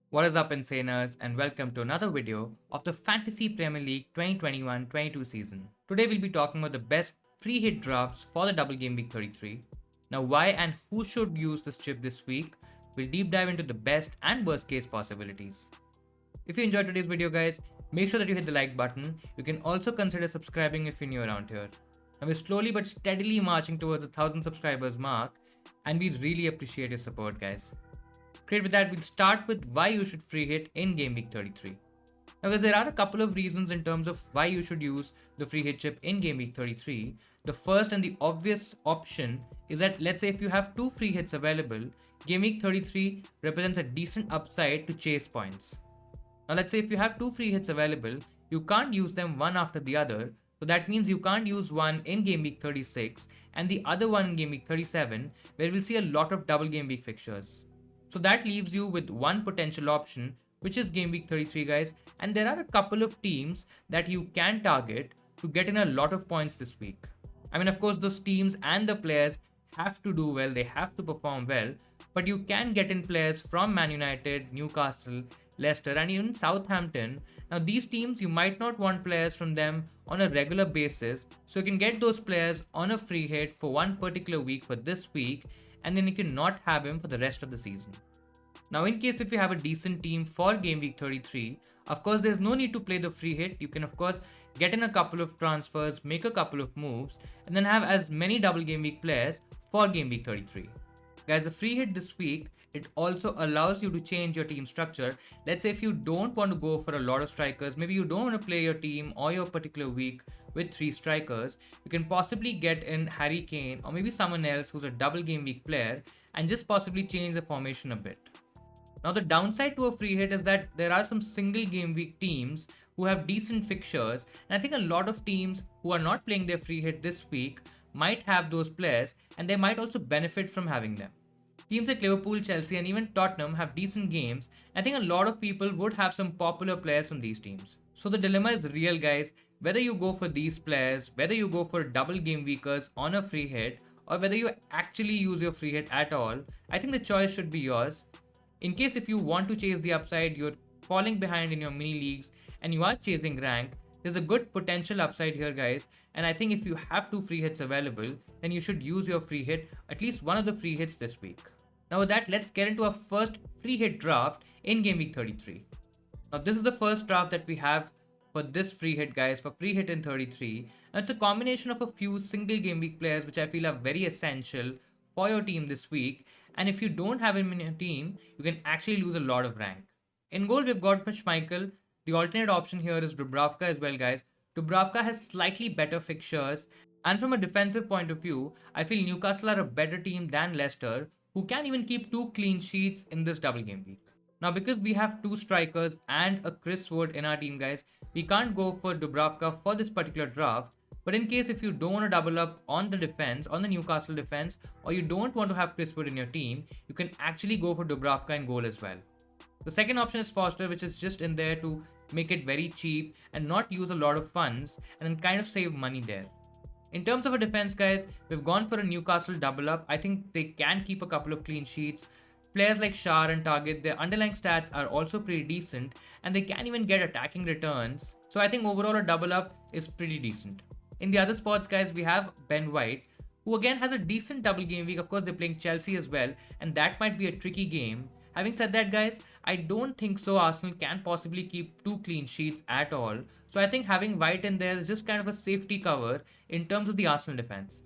What is up, Insaners, and welcome to another video of the Fantasy Premier League 2021-22 season. Today we'll be talking about the best free hit drafts for the double game week 33. Now, why and who should use this chip this week? We'll deep dive into the best and worst case possibilities. If you enjoyed today's video, guys, make sure that you hit the like button. You can also consider subscribing if you're new around here. Now, we're slowly but steadily marching towards the 1,000 subscribers mark, and we really appreciate your support, guys. Great, with that, we'll start with why you should free hit in game week 33. Now, guys, there are a couple of reasons in terms of why you should use the free hit chip in game week 33. The first and the obvious option is that, let's say if you have two free hits available, game week 33 represents a decent upside to chase points. Now, let's say if you have two free hits available, you can't use them one after the other. So that means you can't use one in game week 36 and the other one in game week 37, where we'll see a lot of double game week fixtures. So that leaves you with one potential option, which is game week 33, guys. And there are a couple of teams that you can target to get in a lot of points this week. I mean, of course, those teams and the players have to do well, they have to perform well, but you can get in players from Man United, Newcastle, Leicester, and even Southampton. Now, these teams, you might not want players from them on a regular basis, so you can get those players on a free hit for one particular week for this week, and then you can not have him for the rest of the season. Now, in case if you have a decent team for game week 33, of course, there's no need to play the free hit. You can, of course, get in a couple of transfers, make a couple of moves, and then have as many double game week players for game week 33. Guys, the free hit this week, it also allows you to change your team structure. Let's say if you don't want to go for a lot of strikers, maybe you don't want to play your team or your particular week with 3 strikers, you can possibly get in Harry Kane or maybe someone else who's a double game week player and just possibly change the formation a bit. Now, the downside to a free hit is that there are some single game week teams who have decent fixtures, and I think a lot of teams who are not playing their free hit this week might have those players, and they might also benefit from having them. Teams like Liverpool, Chelsea, and even Tottenham have decent games. I think a lot of people would have some popular players from these teams. So the dilemma is real, guys. Whether you go for these players, whether you go for double game weekers on a free hit, or whether you actually use your free hit at all, I think the choice should be yours. In case if you want to chase the upside, you're falling behind in your mini leagues, and you are chasing rank, there's a good potential upside here, guys. And I think if you have 2 free hits available, then you should use your free hit, at least one of the free hits this week. Now with that, let's get into our first free hit draft in game week 33. Now this is the first draft that we have for this free hit, guys, for free hit in 33. Now it's a combination of a few single game week players which I feel are very essential for your team this week. And if you don't have him in your team, you can actually lose a lot of rank. In goal, we've got Schmeichel. The alternate option here is Dubravka as well, guys. Dubravka has slightly better fixtures, and from a defensive point of view, I feel Newcastle are a better team than Leicester, who can even keep 2 clean sheets in this double game week. Now, because we have 2 strikers and a Chris Wood in our team, guys, we can't go for Dubravka for this particular draft. But in case if you don't want to double up on the defense, on the Newcastle defense, or you don't want to have Chris Wood in your team, you can actually go for Dubravka in goal as well. The second option is Foster, which is just in there to make it very cheap and not use a lot of funds and then kind of save money there. In terms of a defense, guys, we've gone for a Newcastle double up. I think they can keep a couple of clean sheets. Players like Shar and Target, their underlying stats are also pretty decent and they can even get attacking returns. So I think overall a double up is pretty decent. In the other spots, guys, we have Ben White, who again has a decent double game week. Of course, they're playing Chelsea as well, and that might be a tricky game. Having said that, guys, I don't think so Arsenal can possibly keep 2 clean sheets at all. So I think having White in there is just kind of a safety cover in terms of the Arsenal defense.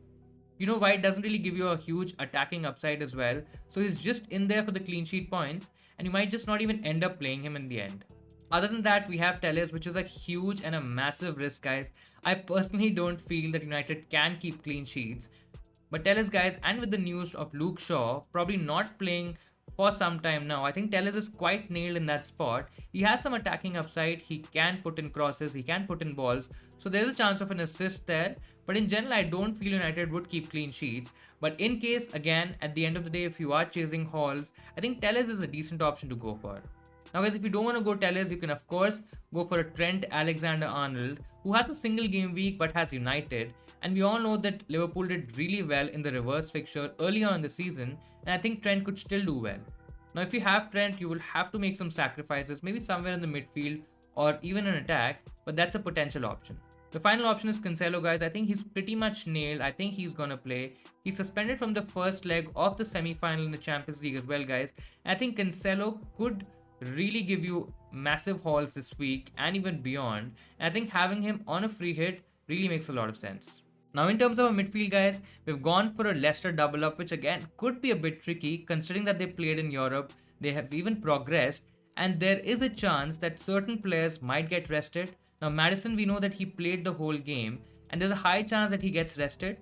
You know, White doesn't really give you a huge attacking upside as well. So he's just in there for the clean sheet points, and you might just not even end up playing him in the end. Other than that, we have Telles, which is a huge and a massive risk, guys. I personally don't feel that United can keep clean sheets. But Telles, guys, and with the news of Luke Shaw probably not playing for some time now, I think Telles is quite nailed in that spot. He has some attacking upside. He can put in crosses. He can put in balls. So there's a chance of an assist there. But in general, I don't feel United would keep clean sheets. But in case, again, at the end of the day, if you are chasing hauls, I think Telles is a decent option to go for. Now, guys, if you don't want to go Tellers, you can of course go for a Trent Alexander-Arnold, who has a single game week but has United. And we all know that Liverpool did really well in the reverse fixture early on in the season, and I think Trent could still do well. Now, if you have Trent, you will have to make some sacrifices, maybe somewhere in the midfield or even an attack, but that's a potential option. The final option is Cancelo, guys. I think he's pretty much nailed. I think he's gonna play. He's suspended from the first leg of the semi-final in the Champions League as well, guys. I think Cancelo could really give you massive hauls this week and even beyond. And I think having him on a free hit really makes a lot of sense. Now, in terms of our midfield, guys, we've gone for a Leicester double up, which again could be a bit tricky considering that they played in Europe. They have even progressed, and there is a chance that certain players might get rested. Now, Maddison, we know that he played the whole game, and there's a high chance that he gets rested.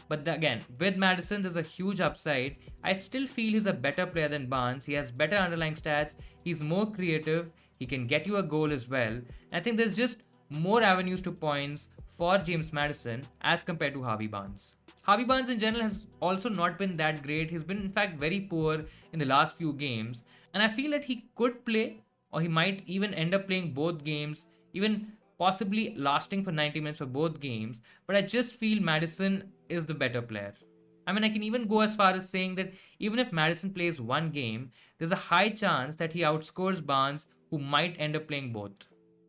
But again, with Maddison, there's a huge upside. I still feel he's a better player than Barnes. He has better underlying stats. He's more creative. He can get you a goal as well. And I think there's just more avenues to points for James Maddison as compared to Harvey Barnes. Harvey Barnes in general has also not been that great. He's been in fact very poor in the last few games. And I feel that he could play, or he might even end up playing both games, even possibly lasting for 90 minutes for both games. But I just feel Maddison is the better player. I mean, I can even go as far as saying that even if Maddison plays one game, there's a high chance that he outscores Barnes, who might end up playing both.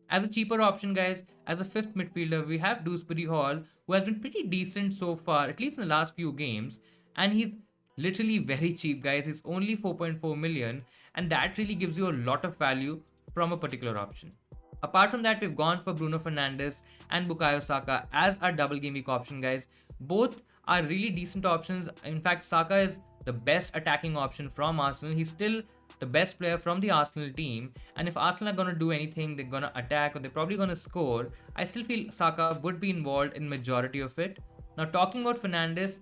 As a cheaper option, guys, as a fifth midfielder, we have Dewsbury Hall, who has been pretty decent so far, at least in the last few games. And he's literally very cheap, guys. He's only 4.4 million, and that really gives you a lot of value from a particular option. Apart from that, we've gone for Bruno Fernandes and Bukayo Saka as our double game week option, guys. Both are really decent options. In fact, Saka is the best attacking option from Arsenal. He's still the best player from the Arsenal team, and if Arsenal are going to do anything, they're going to attack or they're probably going to score. I still feel Saka would be involved in majority of it. Now, talking about Fernandes,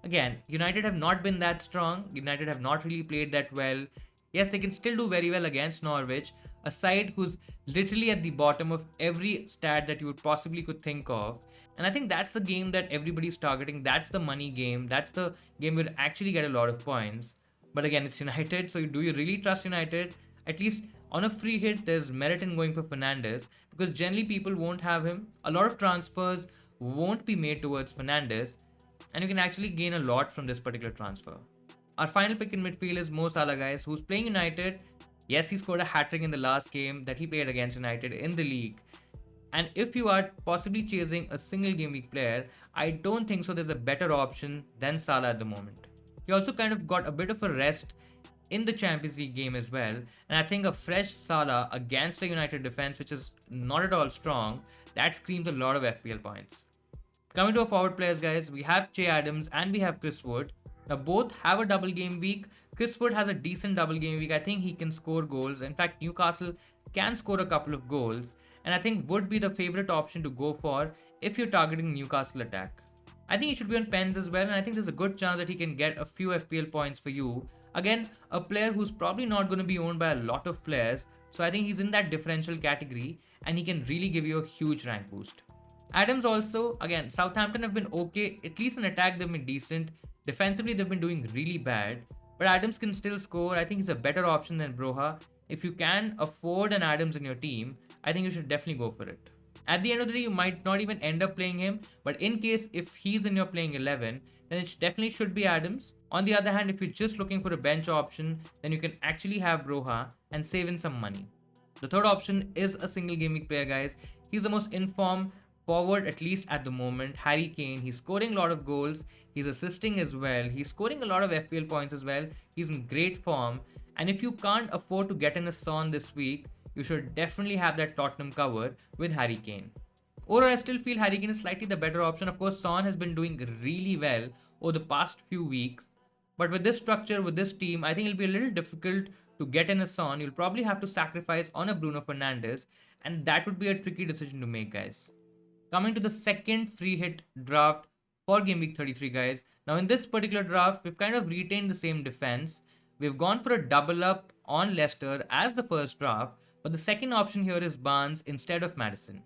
again, United have not been that strong. United have not really played that well. Yes, they can still do very well against Norwich, a side who's literally at the bottom of every stat that you would possibly could think of. And I think that's the game that everybody's targeting. That's the money game. That's the game where you actually get a lot of points. But again, it's United. So do you really trust United? At least on a free hit, there's merit in going for Fernandes, because generally people won't have him. A lot of transfers won't be made towards Fernandes, and you can actually gain a lot from this particular transfer. Our final pick in midfield is Mo Salah, guys, who's playing United. Yes, he scored a hat-trick in the last game that he played against United in the league. And if you are possibly chasing a single game week player, I don't think so there's a better option than Salah at the moment. He also kind of got a bit of a rest in the Champions League game as well. And I think a fresh Salah against a United defense, which is not at all strong, that screams a lot of FPL points. Coming to our forward players, guys, we have Che Adams and we have Chris Wood. Now, both have a double game week. Chris Wood has a decent double game week. I think he can score goals. In fact, Newcastle can score a couple of goals. And I think would be the favorite option to go for if you're targeting Newcastle attack. I think he should be on pens as well, and I think there's a good chance that he can get a few FPL points for you. Again, a player who's probably not going to be owned by a lot of players, so I think he's in that differential category, and he can really give you a huge rank boost. Adams also, again, Southampton have been okay, at least in attack they've been decent. Defensively, they've been doing really bad, but Adams can still score. I think he's a better option than Broha. If you can afford an Adams in your team, I think you should definitely go for it. At the end of the day, you might not even end up playing him, but in case if he's in your playing 11, then it definitely should be Adams. On the other hand, if you're just looking for a bench option, then you can actually have Broha and save in some money. The third option is a single game week player, guys. He's the most informed forward, at least at the moment. Harry Kane. He's scoring a lot of goals. He's assisting as well. He's scoring a lot of FPL points as well. He's in great form. And if you can't afford to get in a Son this week, you should definitely have that Tottenham cover with Harry Kane. Or I still feel Harry Kane is slightly the better option. Of course, Son has been doing really well over the past few weeks. But with this structure, with this team, I think it'll be a little difficult to get in a Son. You'll probably have to sacrifice on a Bruno Fernandes, and that would be a tricky decision to make, guys. Coming to the second free hit draft for Game Week 33, guys. Now, in this particular draft, we've kind of retained the same defense. We've gone for a double up on Leicester as the first draft, but the second option here is Barnes instead of Maddison.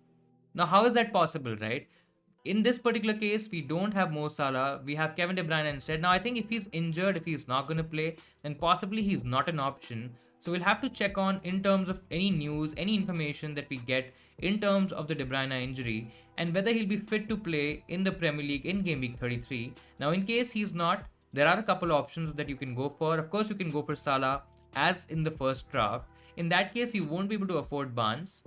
Now, how is that possible, right? In this particular case, we don't have Mo Salah. We have Kevin De Bruyne instead. Now, I think if he's injured, if he's not going to play, then possibly he's not an option. So we'll have to check on in terms of any news, any information that we get in terms of the De Bruyne injury and whether he'll be fit to play in the Premier League in game week 33. Now, in case he's not, there are a couple options that you can go for. Of course, you can go for Salah as in the first draft. In that case, you won't be able to afford Barnes.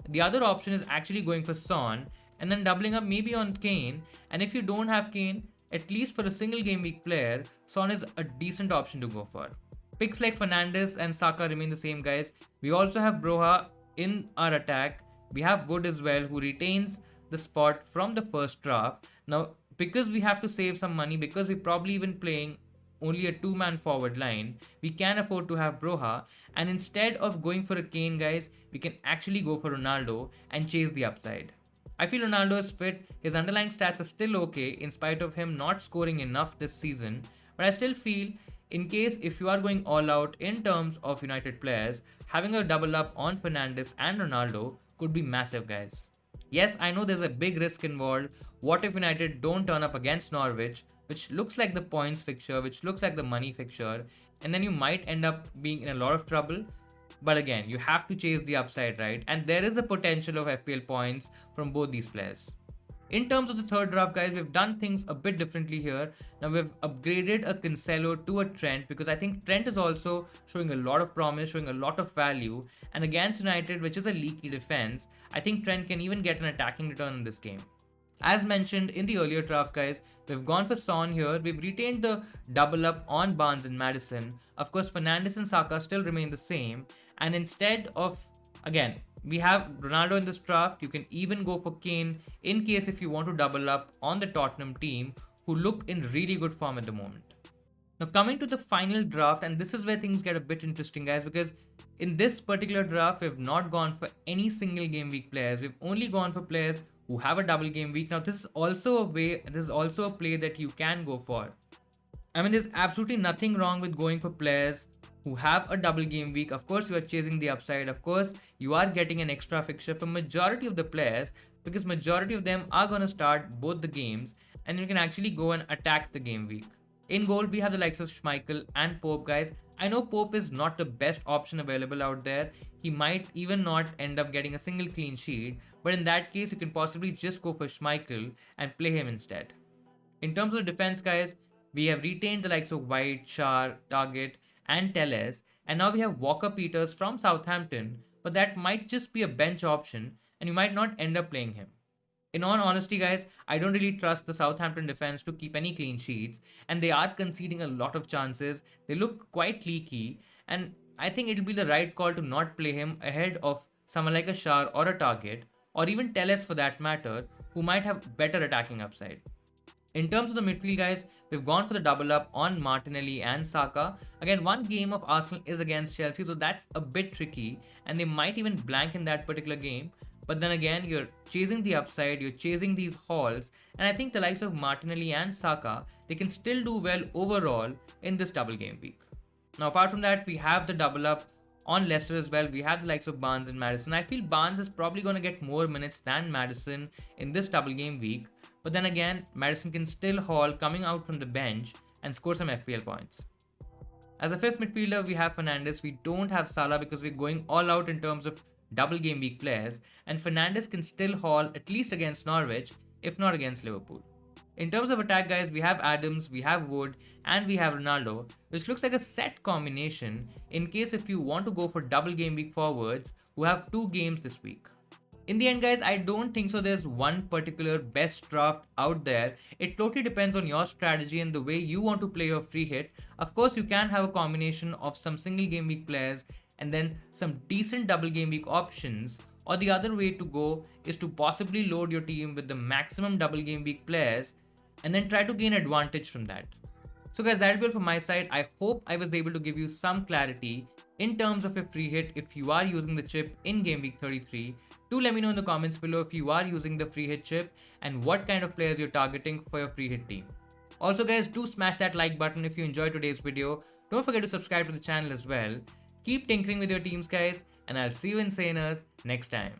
The other option is actually going for Son and then doubling up maybe on Kane. And if you don't have Kane, at least for a single game week player, Son is a decent option to go for. Picks like Fernandes and Saka remain the same, guys. We also have Broha in our attack. We have Wood as well, who retains the spot from the first draft. Now, because we have to save some money, because we're probably even playing only a two-man forward line, we can afford to have Broha. And instead of going for a Kane, guys, we can actually go for Ronaldo and chase the upside. I feel Ronaldo is fit. His underlying stats are still okay in spite of him not scoring enough this season. But I still feel in case if you are going all out in terms of United players, having a double up on Fernandes and Ronaldo could be massive, guys. Yes, I know there's a big risk involved. What if United don't turn up against Norwich, which looks like the points fixture, which looks like the money fixture, and then you might end up being in a lot of trouble. But again, you have to chase the upside, right? And there is a potential of FPL points from both these players. In terms of the third draft, guys, we've done things a bit differently here. Now we've upgraded a Cancelo to a Trent because I think Trent is also showing a lot of promise, showing a lot of value. And against United, which is a leaky defense, I think Trent can even get an attacking return in this game. As mentioned in the earlier draft, guys, we've gone for Son here. We've retained the double up on Barnes and Maddison. Of course, Fernandes and Saka still remain the same. And instead of, again, we have Ronaldo in this draft. You can even go for Kane in case if you want to double up on the Tottenham team who look in really good form at the moment. Now coming to the final draft, and this is where things get a bit interesting, guys, because in this particular draft, we've not gone for any single game week players. We've only gone for players who have a double game week. Now this is also a play that you can go for. I mean, there's absolutely nothing wrong with going for players who have a double game week. Of course, you are chasing the upside. Of course, you are getting an extra fixture for majority of the players because majority of them are going to start both the games and you can actually go and attack the game week. In goal, we have the likes of Schmeichel and Pope, guys. I know Pope is not the best option available out there. He might even not end up getting a single clean sheet. But in that case, you can possibly just go for Schmeichel and play him instead. In terms of the defense, guys, we have retained the likes of White, Schär, Target, and Telles, and now we have Walker-Peters from Southampton, but that might just be a bench option and you might not end up playing him. In all honesty, guys, I don't really trust the Southampton defense to keep any clean sheets, and they are conceding a lot of chances. They look quite leaky, and I think it'll be the right call to not play him ahead of someone like a Schär or a Target, or even Telles for that matter, who might have better attacking upside. In terms of the midfield, guys, we've gone for the double up on Martinelli and Saka. Again, one game of Arsenal is against Chelsea, so that's a bit tricky and they might even blank in that particular game. But then again, you're chasing the upside, you're chasing these hauls, and I think the likes of Martinelli and Saka, they can still do well overall in this double game week. Now, apart from that, we have the double up on Leicester as well. We have the likes of Barnes and Maddison. I feel Barnes is probably going to get more minutes than Maddison in this double game week. But then again, Maddison can still haul coming out from the bench and score some FPL points. As a fifth midfielder, we have Fernandes. We don't have Salah because we're going all out in terms of double game week players. And Fernandes can still haul at least against Norwich, if not against Liverpool. In terms of attack, guys, we have Adams, we have Wood, and we have Ronaldo, which looks like a set combination in case if you want to go for double game week forwards who have 2 games this week. In the end, guys, I don't think so there's one particular best draft out there. It totally depends on your strategy and the way you want to play your free hit. Of course, you can have a combination of some single game week players and then some decent double game week options. Or the other way to go is to possibly load your team with the maximum double game week players and then try to gain advantage from that. So guys, that'll be all from my side. I hope I was able to give you some clarity in terms of a free hit if you are using the chip in game week 33. Do let me know in the comments below if you are using the free hit chip and what kind of players you're targeting for your free hit team. Also guys, do smash that like button if you enjoyed today's video. Don't forget to subscribe to the channel as well. Keep tinkering with your teams, guys, and I'll see you insaners next time.